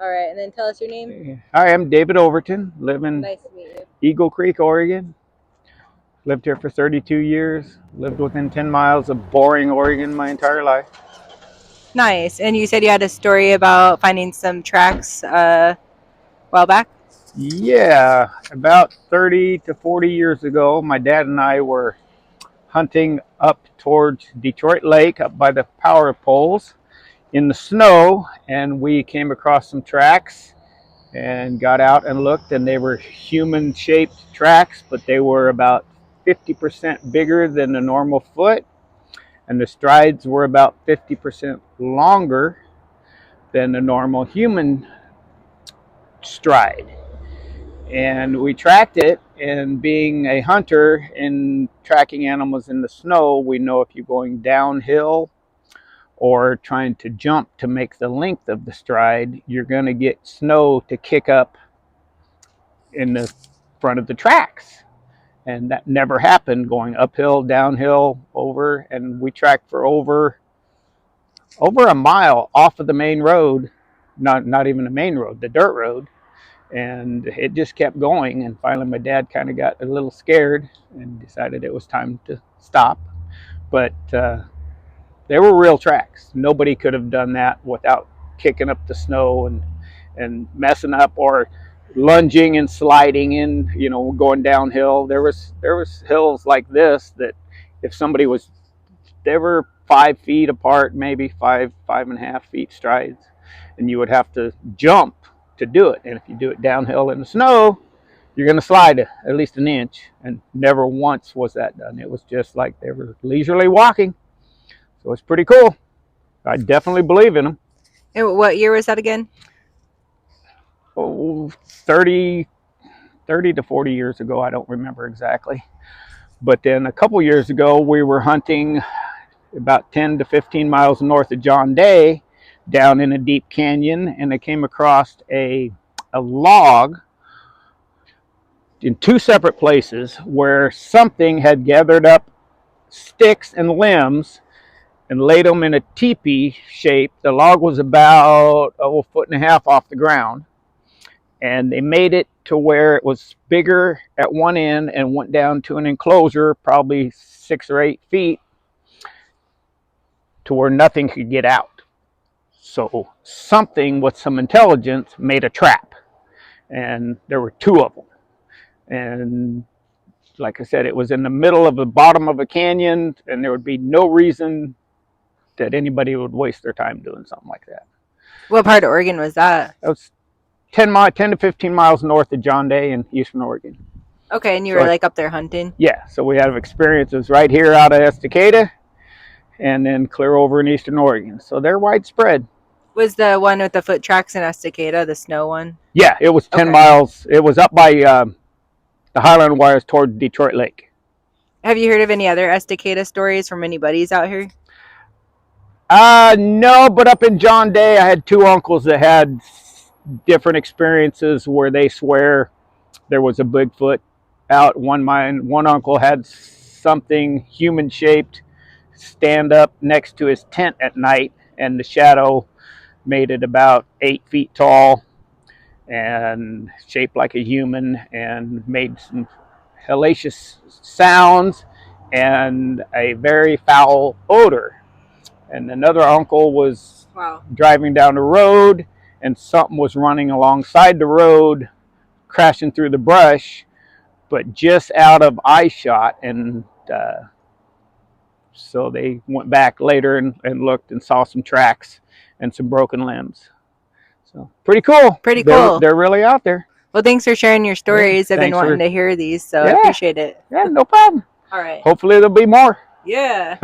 All right, and then tell us your name. Hi, I'm David Overton, live in Nice to meet you. Eagle Creek, Oregon. Lived here for 32 years. Lived within 10 miles of boring Oregon my entire life. Nice. And you said you had a story about finding some tracks a while back? Yeah, about 30 to 40 years ago, my dad and I were hunting up towards Detroit Lake, up by the power poles in the snow, and we came across some tracks and got out and looked, and they were human shaped tracks, but they were about 50% bigger than a normal foot, and the strides were about 50% longer than a normal human stride. And we tracked it, and being a hunter and tracking animals in the snow, we know if you're going downhill or trying to jump to make the length of the stride, you're going to get snow to kick up in the front of the tracks. And that never happened, going uphill, downhill, over. And we tracked for over a mile off of the main road, not even the main road, the dirt road. And it just kept going. And finally, my dad kind of got a little scared and decided it was time to stop. But they were real tracks. Nobody could have done that without kicking up the snow and messing up, or lunging and sliding in, going downhill. There was hills like this that if somebody was, they were 5 feet apart, maybe 5.5 feet strides, and you would have to jump to do it. And if you do it downhill in the snow, you're going to slide at least an inch. And never once was that done. It was just like they were leisurely walking. So it's pretty cool. I definitely believe in them. And what year was that again? Oh, 30 to 40 years ago. I don't remember exactly. But then a couple years ago, we were hunting about 10 to 15 miles north of John Day down in a deep canyon, and I came across a log in two separate places where something had gathered up sticks and limbs and laid them in a teepee shape. The log was about a foot and a half off the ground, and they made it to where it was bigger at one end and went down to an enclosure, probably 6 or 8 feet, to where nothing could get out. So something with some intelligence made a trap, and there were two of them. And like I said, it was in the middle of the bottom of a canyon, and there would be no reason that anybody would waste their time doing something like that. What part of Oregon was that? That was 10 to 15 miles north of John Day in Eastern Oregon. Okay, and you So were like up there hunting? Yeah, so we had experiences right here out of Estacada and then clear over in Eastern Oregon. So they're widespread. Was the one with the foot tracks in Estacada the snow one? Yeah, it was 10 miles. It was up by the Highland Wires toward Detroit Lake. Have you heard of any other Estacada stories from any buddies out here? No, but up in John Day, I had two uncles that had different experiences where they swear there was a Bigfoot out. One uncle had something human shaped stand up next to his tent at night, and the shadow made it about 8 feet tall and shaped like a human and made some hellacious sounds and a very foul odor. And another uncle was driving down the road, and something was running alongside the road, crashing through the brush, but just out of eye shot. And so they went back later and looked and saw some tracks and some broken limbs. So pretty cool. Pretty cool. They're really out there. Well, thanks for sharing your stories. I've been wanting to hear these, so I appreciate it. Yeah, no problem. All right. Hopefully there'll be more. Yeah.